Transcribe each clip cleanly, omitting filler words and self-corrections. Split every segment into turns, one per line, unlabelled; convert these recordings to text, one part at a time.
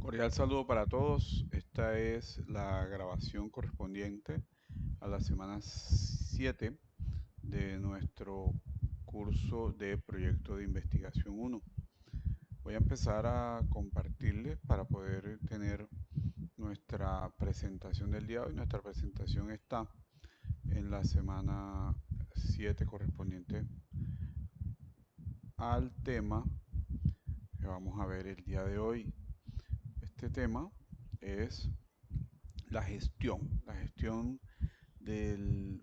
Cordial saludo para todos. Esta es la grabación correspondiente a la semana 7 de nuestro curso de proyecto de investigación 1. Voy a empezar a compartirles para poder tener nuestra presentación del día de hoy. Nuestra presentación está en la semana 7 correspondiente al tema que vamos a ver el día de hoy. Este tema es la gestión de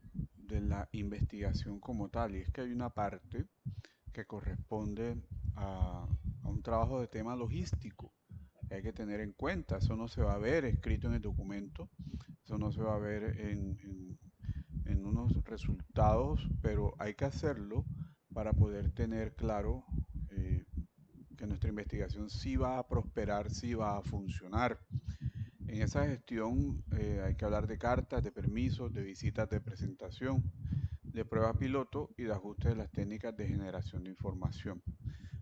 la investigación como tal. Y es que hay una parte que corresponde a un trabajo de tema logístico que hay que tener en cuenta. Eso no se va a ver escrito en el documento, eso no se va a ver en unos resultados, pero hay que hacerlo para poder tener claro que nuestra investigación sí va a prosperar, sí va a funcionar. En esa gestión hay que hablar de cartas, de permisos, de visitas de presentación, de prueba piloto y de ajuste de las técnicas de generación de información.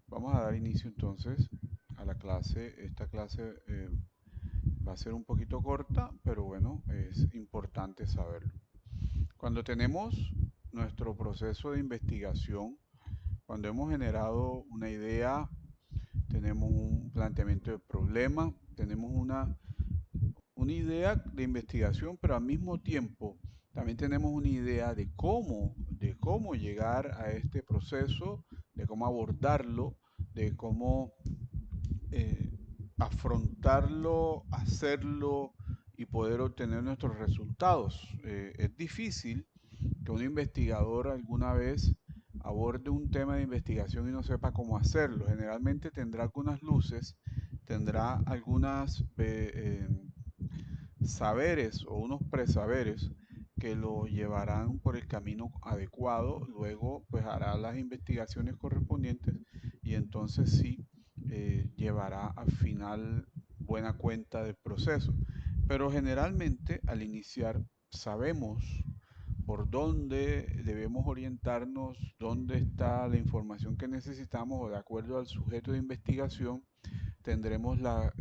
Vamos a dar inicio entonces a la clase. Esta clase va a ser un poquito corta, pero bueno, es importante saberlo. Cuando tenemos nuestro proceso de investigación, cuando hemos generado una idea, tenemos un planteamiento de problema, tenemos una idea de investigación, pero al mismo tiempo también tenemos una idea de cómo llegar a este proceso, de cómo abordarlo, de cómo eh, afrontarlo, hacerlo y poder obtener nuestros resultados. Es difícil que un investigador alguna vez aborde un tema de investigación y no sepa cómo hacerlo. Generalmente tendrá algunas luces, tendrá algunas saberes o unos presaberes que lo llevarán por el camino adecuado, luego pues hará las investigaciones correspondientes y entonces sí llevará al final buena cuenta del proceso. Pero generalmente al iniciar sabemos por dónde debemos orientarnos, dónde está la información que necesitamos o de acuerdo al sujeto de investigación tendremos la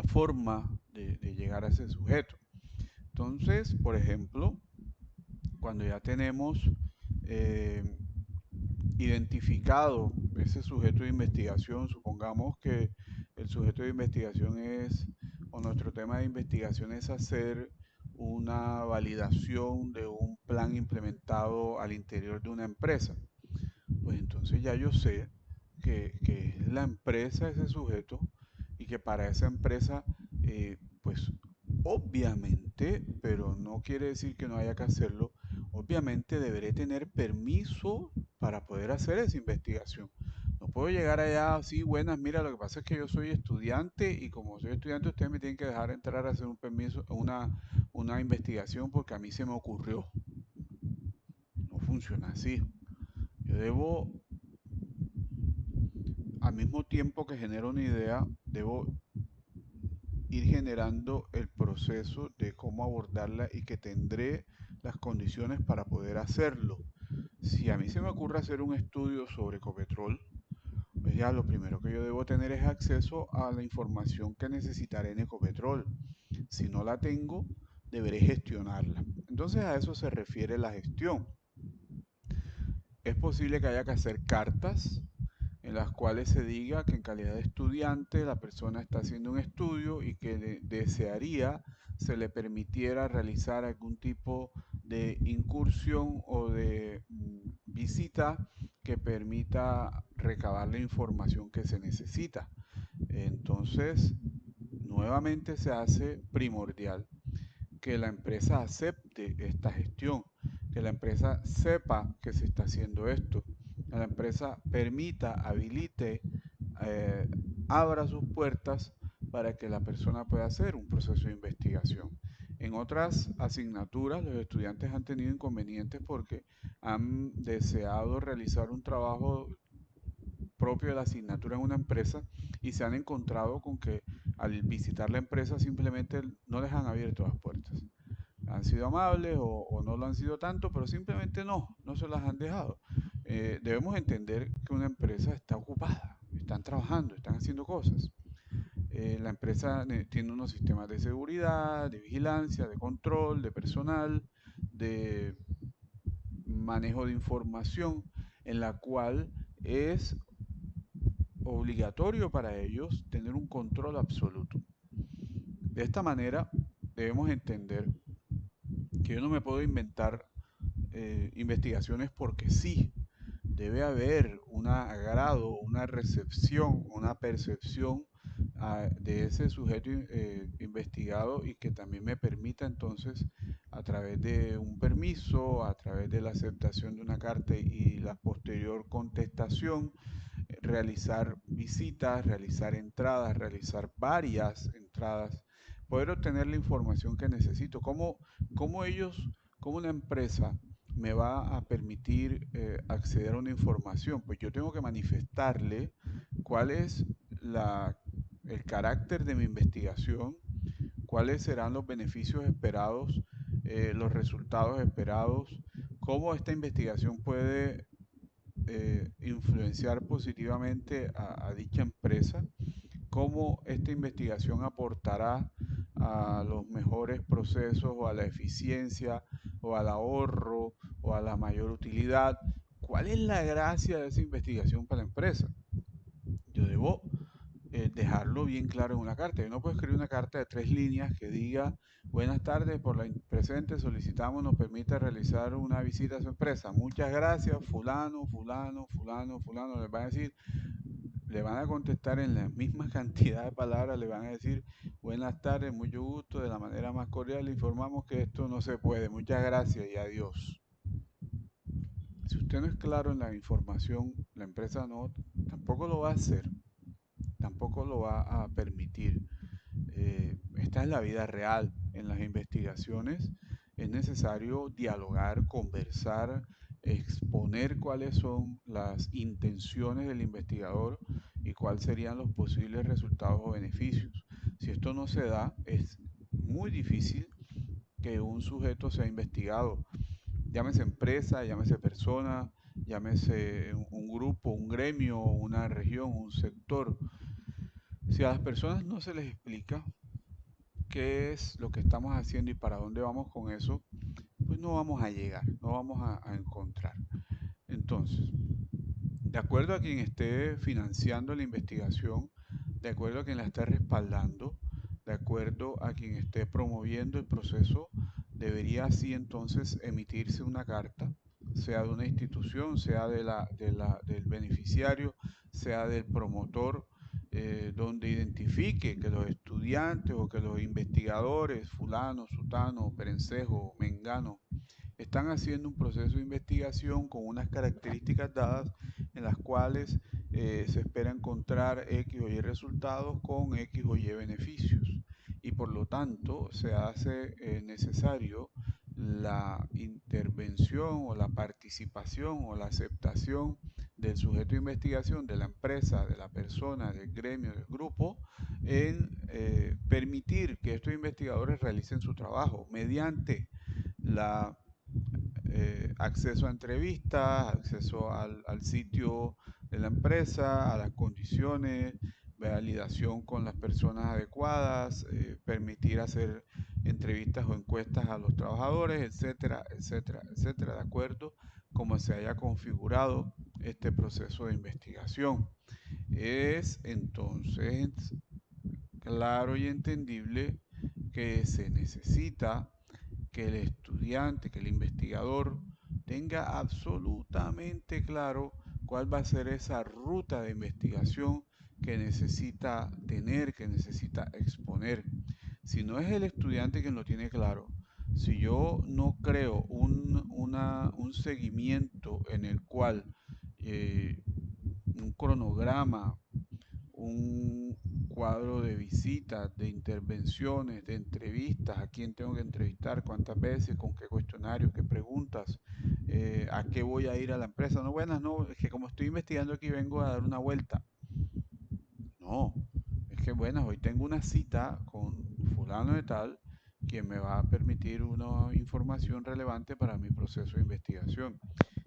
forma de llegar a ese sujeto. Entonces, por ejemplo, cuando ya tenemos eh, identificado ese sujeto de investigación, supongamos que el sujeto de investigación es, o nuestro tema de investigación es hacer una validación de un plan implementado al interior de una empresa, pues entonces ya yo sé que es la empresa ese sujeto y que para esa empresa, pues obviamente, pero no quiere decir que no haya que hacerlo, obviamente deberé tener permiso para poder hacer esa investigación. No puedo llegar allá así, buenas, mira, lo que pasa es que yo soy estudiante y como soy estudiante ustedes me tienen que dejar entrar a hacer un permiso, una investigación porque a mí se me ocurrió. No funciona así. Yo debo al mismo tiempo que genero una idea, debo ir generando el proceso de cómo abordarla y que tendré las condiciones para poder hacerlo. Si a mí se me ocurre hacer un estudio sobre Ecopetrol, pues ya lo primero que yo debo tener es acceso a la información que necesitaré en Ecopetrol. Si no la tengo, deberé gestionarla. Entonces a eso se refiere la gestión. Es posible que haya que hacer cartas en las cuales se diga que en calidad de estudiante la persona está haciendo un estudio y que desearía se le permitiera realizar algún tipo de incursión o de visita que permita recabar la información que se necesita. Entonces, nuevamente se hace primordial que la empresa acepte esta gestión, que la empresa sepa que se está haciendo esto, que la empresa permita, habilite, eh, abra sus puertas para que la persona pueda hacer un proceso de investigación. En otras asignaturas los estudiantes han tenido inconvenientes porque han deseado realizar un trabajo propio de la asignatura en una empresa y se han encontrado con que al visitar la empresa simplemente no les han abierto las puertas. Han sido amables o no lo han sido tanto, pero simplemente no se las han dejado. Debemos entender que una empresa está ocupada, están trabajando, están haciendo cosas. La empresa tiene unos sistemas de seguridad, de vigilancia, de control, de personal, de manejo de información, en la cual es obligatorio para ellos tener un control absoluto. De esta manera, debemos entender que yo no me puedo inventar investigaciones porque sí. Debe haber un agrado, una recepción, una percepción de ese sujeto investigado y que también me permita entonces, a través de un permiso, a través de la aceptación de una carta y la posterior contestación, realizar visitas, realizar entradas, realizar varias entradas, poder obtener la información que necesito. ¿Cómo ellos, cómo una empresa me va a permitir acceder a una información? Pues yo tengo que manifestarle cuál es el carácter de mi investigación, cuáles serán los beneficios esperados, los resultados esperados, cómo esta investigación puede influenciar positivamente a dicha empresa, cómo esta investigación aportará a los mejores procesos o a la eficiencia o al ahorro o a la mayor utilidad. ¿Cuál es la gracia de esa investigación para la empresa? Yo debo dejarlo bien claro en una carta. Yo no puedo escribir una carta de 3 líneas que diga: buenas tardes, por la presente solicitamos nos permita realizar una visita a su empresa. Muchas gracias, fulano, fulano, fulano, fulano. Les van a decir, le van a contestar en la misma cantidad de palabras, le van a decir: buenas tardes, mucho gusto, de la manera más cordial, le informamos que esto no se puede. Muchas gracias y adiós. Si usted no es claro en la información, la empresa no, tampoco lo va a hacer, tampoco lo va a permitir. Esta es la vida real. En las investigaciones es necesario dialogar, conversar, exponer cuáles son las intenciones del investigador y cuáles serían los posibles resultados o beneficios. Si esto no se da, es muy difícil que un sujeto sea investigado. Llámese empresa, llámese persona, llámese un grupo, un gremio, una región, un sector. Si a las personas no se les explica qué es lo que estamos haciendo y para dónde vamos con eso, pues no vamos a llegar, no vamos a encontrar. Entonces, de acuerdo a quien esté financiando la investigación, de acuerdo a quien la esté respaldando, de acuerdo a quien esté promoviendo el proceso, debería así entonces emitirse una carta, sea de una institución, sea del beneficiario, sea del promotor, donde identifique que los estudiantes o que los investigadores, fulano, sutano, perencejo, mengano, están haciendo un proceso de investigación con unas características dadas en las cuales se espera encontrar X o Y resultados con X o Y beneficios. Y por lo tanto se hace necesario la intervención o la participación o la aceptación del sujeto de investigación, de la empresa, de la persona, del gremio, del grupo, en permitir que estos investigadores realicen su trabajo mediante la acceso a entrevistas, acceso al sitio de la empresa, a las condiciones, validación con las personas adecuadas, permitir hacer entrevistas o encuestas a los trabajadores, etcétera, etcétera, etcétera, de acuerdo como se haya configurado este proceso de investigación. Es entonces claro y entendible que se necesita que el estudiante, que el investigador tenga absolutamente claro cuál va a ser esa ruta de investigación que necesita tener, que necesita exponer. Si no es el estudiante quien lo tiene claro, si yo no creo un seguimiento en el cual un cronograma, un cuadro de visitas, de intervenciones, de entrevistas, a quién tengo que entrevistar, cuántas veces, con qué cuestionarios, qué preguntas, a qué voy a ir a la empresa. No, buenas, no, es que como estoy investigando aquí vengo a dar una vuelta. No, es que buenas, hoy tengo una cita con fulano de tal, quien me va a permitir una información relevante para mi proceso de investigación.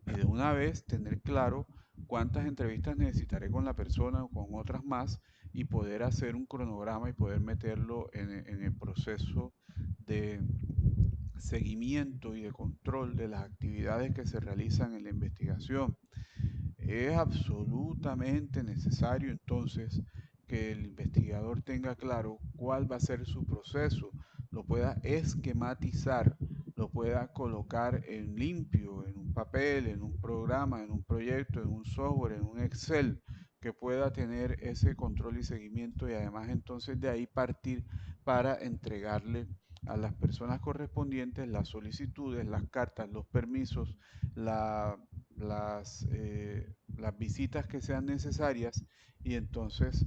Y de una vez tener claro cuántas entrevistas necesitaré con la persona o con otras más y poder hacer un cronograma y poder meterlo en el proceso de seguimiento y de control de las actividades que se realizan en la investigación. Es absolutamente necesario entonces que el investigador tenga claro cuál va a ser su proceso, lo pueda esquematizar, lo pueda colocar en limpio, en un papel, en un programa, en un proyecto, en un software, en un Excel, que pueda tener ese control y seguimiento y además entonces de ahí partir para entregarle a las personas correspondientes las solicitudes, las cartas, los permisos, la, las visitas que sean necesarias y entonces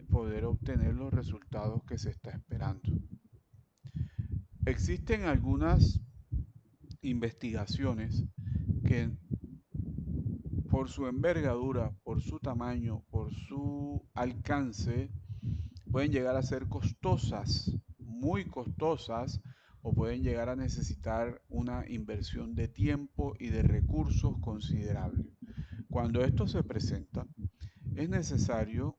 poder obtener los resultados que se está esperando. Existen algunas investigaciones que por su envergadura, por su tamaño, por su alcance, pueden llegar a ser costosas, muy costosas, o pueden llegar a necesitar una inversión de tiempo y de recursos considerable. Cuando esto se presenta, es necesario,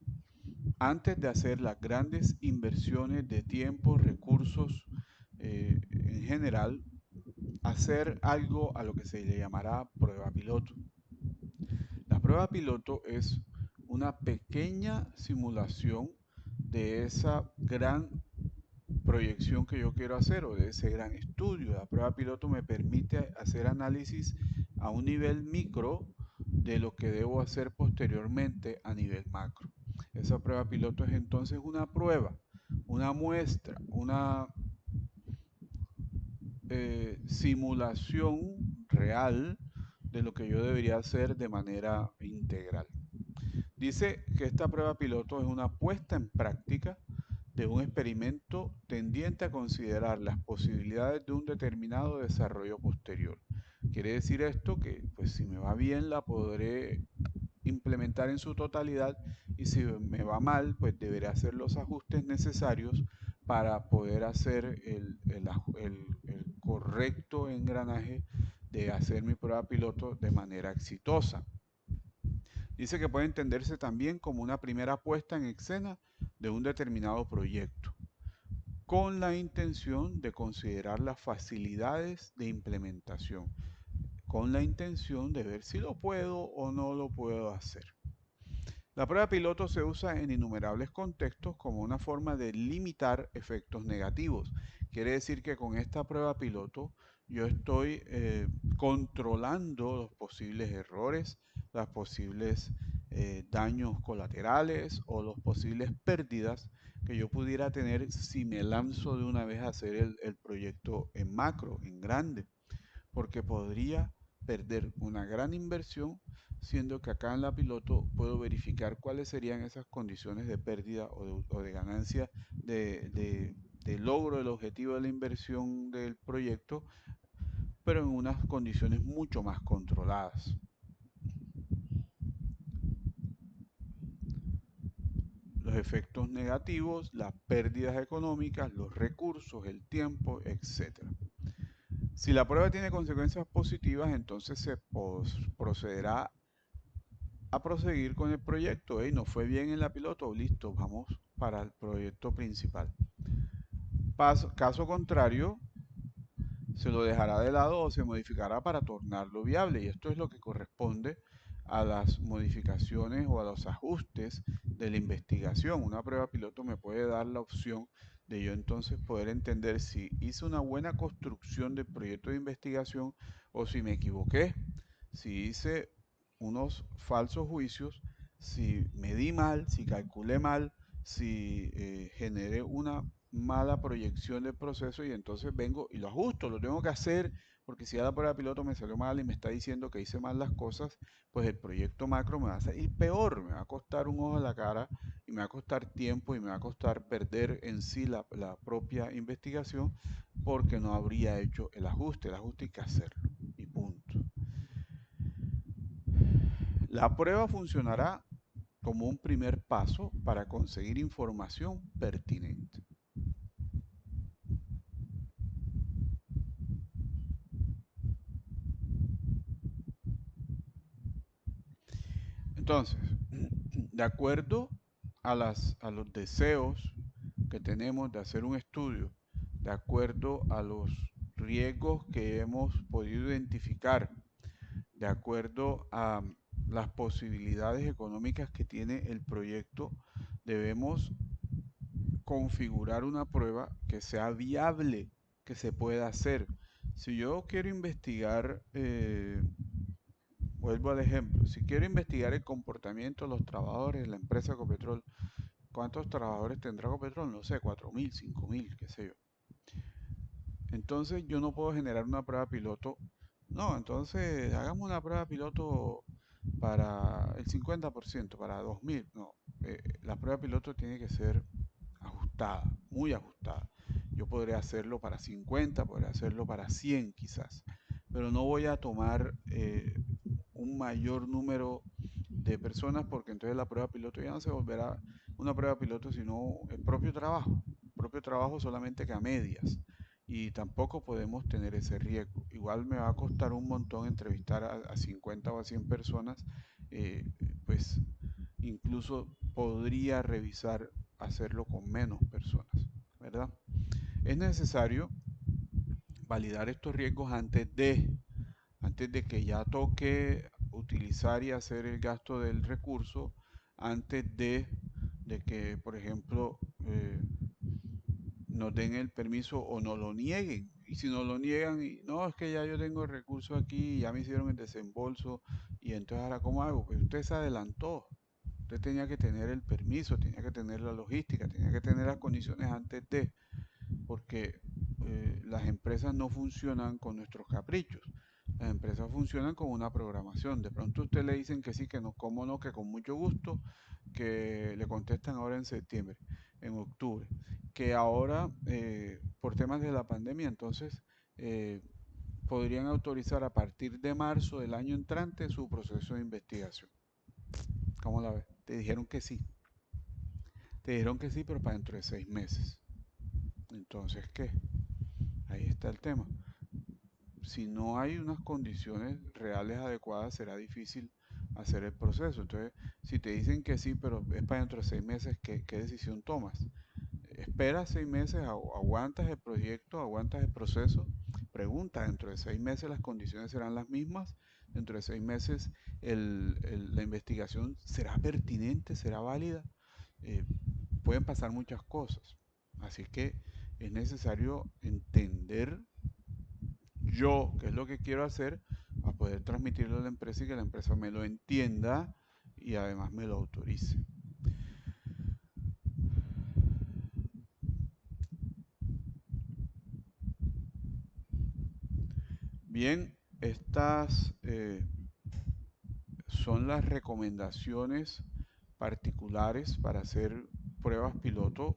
antes de hacer las grandes inversiones de tiempo, recursos en general, hacer algo a lo que se le llamará prueba piloto. La prueba piloto es una pequeña simulación de esa gran proyección que yo quiero hacer o de ese gran estudio. La prueba piloto me permite hacer análisis a un nivel micro de lo que debo hacer posteriormente a nivel macro. Esa prueba piloto es entonces una prueba, una muestra, una simulación real de lo que yo debería hacer de manera integral. Dice que esta prueba piloto es una puesta en práctica de un experimento tendiente a considerar las posibilidades de un determinado desarrollo posterior. Quiere decir esto que, pues si me va bien, la podré implementar en su totalidad y si me va mal, pues deberé hacer los ajustes necesarios para poder hacer el correcto engranaje de hacer mi prueba piloto de manera exitosa. Dice que puede entenderse también como una primera puesta en escena de un determinado proyecto, con la intención de considerar las facilidades de implementación, con la intención de ver si lo puedo o no lo puedo hacer. La prueba piloto se usa en innumerables contextos como una forma de limitar efectos negativos. Quiere decir que con esta prueba piloto yo estoy controlando los posibles errores, los posibles daños colaterales o las posibles pérdidas que yo pudiera tener si me lanzo de una vez a hacer el proyecto en macro, en grande, porque podría perder una gran inversión, siendo que acá en la piloto puedo verificar cuáles serían esas condiciones de pérdida o de ganancia de logro del objetivo de la inversión del proyecto, pero en unas condiciones mucho más controladas. Los efectos negativos, las pérdidas económicas, los recursos, el tiempo, etc. Si la prueba tiene consecuencias positivas, entonces se procederá a proseguir con el proyecto. Hey, nos fue bien en la piloto, listo, vamos para el proyecto principal. Caso contrario, se lo dejará de lado o se modificará para tornarlo viable. Y esto es lo que corresponde a las modificaciones o a los ajustes de la investigación. Una prueba piloto me puede dar la opción de yo entonces poder entender si hice una buena construcción del proyecto de investigación o si me equivoqué, si hice unos falsos juicios, si medí mal, si calculé mal, si generé una mala proyección del proceso y entonces vengo y lo ajusto, lo tengo que hacer porque si ya la prueba piloto me salió mal y me está diciendo que hice mal las cosas, pues el proyecto macro me va a salir peor, me va a costar un ojo a la cara y me va a costar tiempo y me va a costar perder en sí la propia investigación porque no habría hecho el ajuste hay que hacerlo y punto. La prueba funcionará como un primer paso para conseguir información pertinente. Entonces, de acuerdo a los deseos que tenemos de hacer un estudio, de acuerdo a los riesgos que hemos podido identificar, de acuerdo a las posibilidades económicas que tiene el proyecto, debemos configurar una prueba que sea viable, que se pueda hacer. Si yo quiero investigar, vuelvo al ejemplo, si quiero investigar el comportamiento de los trabajadores de la empresa Ecopetrol, ¿cuántos trabajadores tendrá Ecopetrol? No sé, 4.000, 5.000, qué sé yo. Entonces yo no puedo generar una prueba piloto. No, entonces hagamos una prueba piloto para el 50%, para 2.000. No, la prueba piloto tiene que ser ajustada, muy ajustada. Yo podría hacerlo para 50, podría hacerlo para 100 quizás, pero no voy a tomar un mayor número de personas porque entonces la prueba piloto ya no se volverá una prueba piloto, sino el propio trabajo solamente que a medias. Y tampoco podemos tener ese riesgo. Igual me va a costar un montón entrevistar a 50 o a 100 personas, eh, pues incluso podría revisar hacerlo con menos personas, ¿verdad? Es necesario validar estos riesgos antes de que ya toque utilizar y hacer el gasto del recurso, antes de que, por ejemplo, nos den el permiso o nos lo nieguen. Y si nos lo niegan, y no, es que ya yo tengo el recurso aquí, ya me hicieron el desembolso, y entonces ahora, ¿cómo hago? Pues usted se adelantó. Usted tenía que tener el permiso, tenía que tener la logística, tenía que tener las condiciones antes de, porque las empresas no funcionan con nuestros caprichos. Las empresas funcionan con una programación. De pronto usted le dicen que sí, que no, cómo no, que con mucho gusto, que le contestan ahora en septiembre, en octubre, que ahora por temas de la pandemia, entonces podrían autorizar a partir de marzo del año entrante su proceso de investigación. ¿Cómo la ves? Te dijeron que sí. Te dijeron que sí, pero para dentro de 6 meses. Entonces, ¿qué? Ahí está el tema. Si no hay unas condiciones reales adecuadas, será difícil hacer el proceso. Entonces, si te dicen que sí, pero es para dentro de 6 meses, ¿qué decisión tomas? ¿Esperas 6 meses, aguantas el proyecto, aguantas el proceso? Pregunta, ¿dentro de 6 meses las condiciones serán las mismas? ¿Dentro de 6 meses la investigación será pertinente, será válida? Eh, Pueden pasar muchas cosas. Así que es necesario entender yo qué es lo que quiero hacer para poder transmitirlo a la empresa y que la empresa me lo entienda y además me lo autorice. Bien, estas son las recomendaciones particulares para hacer pruebas piloto,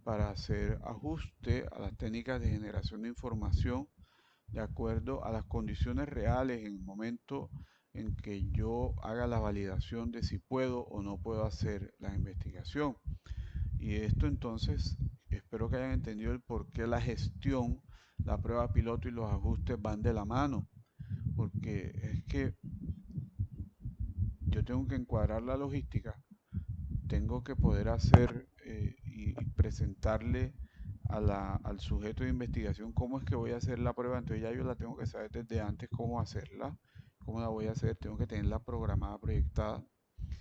para hacer ajuste a las técnicas de generación de información de acuerdo a las condiciones reales en el momento en que yo haga la validación de si puedo o no puedo hacer la investigación. Y esto entonces, espero que hayan entendido el por qué la gestión, la prueba piloto y los ajustes van de la mano, porque es que yo tengo que encuadrar la logística, tengo que poder hacer y presentarle al sujeto de investigación cómo es que voy a hacer la prueba, entonces ya yo la tengo que saber desde antes cómo hacerla, cómo la voy a hacer, tengo que tenerla programada, proyectada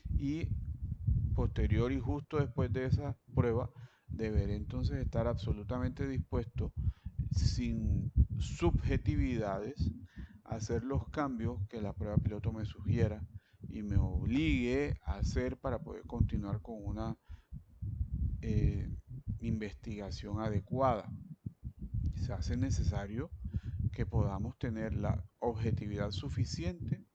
y posterior y justo después de esa prueba deberé entonces estar absolutamente dispuesto sin subjetividades a hacer los cambios que la prueba piloto me sugiera y me obligue a hacer para poder continuar con una eh, investigación adecuada. Se hace necesario que podamos tener la objetividad suficiente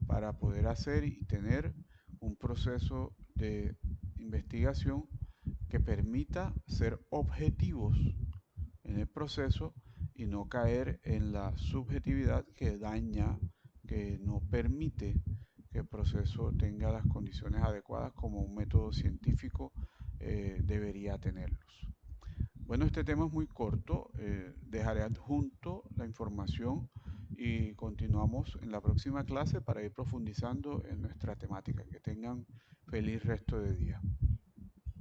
para poder hacer y tener un proceso de investigación que permita ser objetivos en el proceso y no caer en la subjetividad que daña, que no permite que el proceso tenga las condiciones adecuadas como un método científico debería tenerlos. Bueno, este tema es muy corto, dejaré adjunto la información y continuamos en la próxima clase para ir profundizando en nuestra temática. Que tengan feliz resto de día.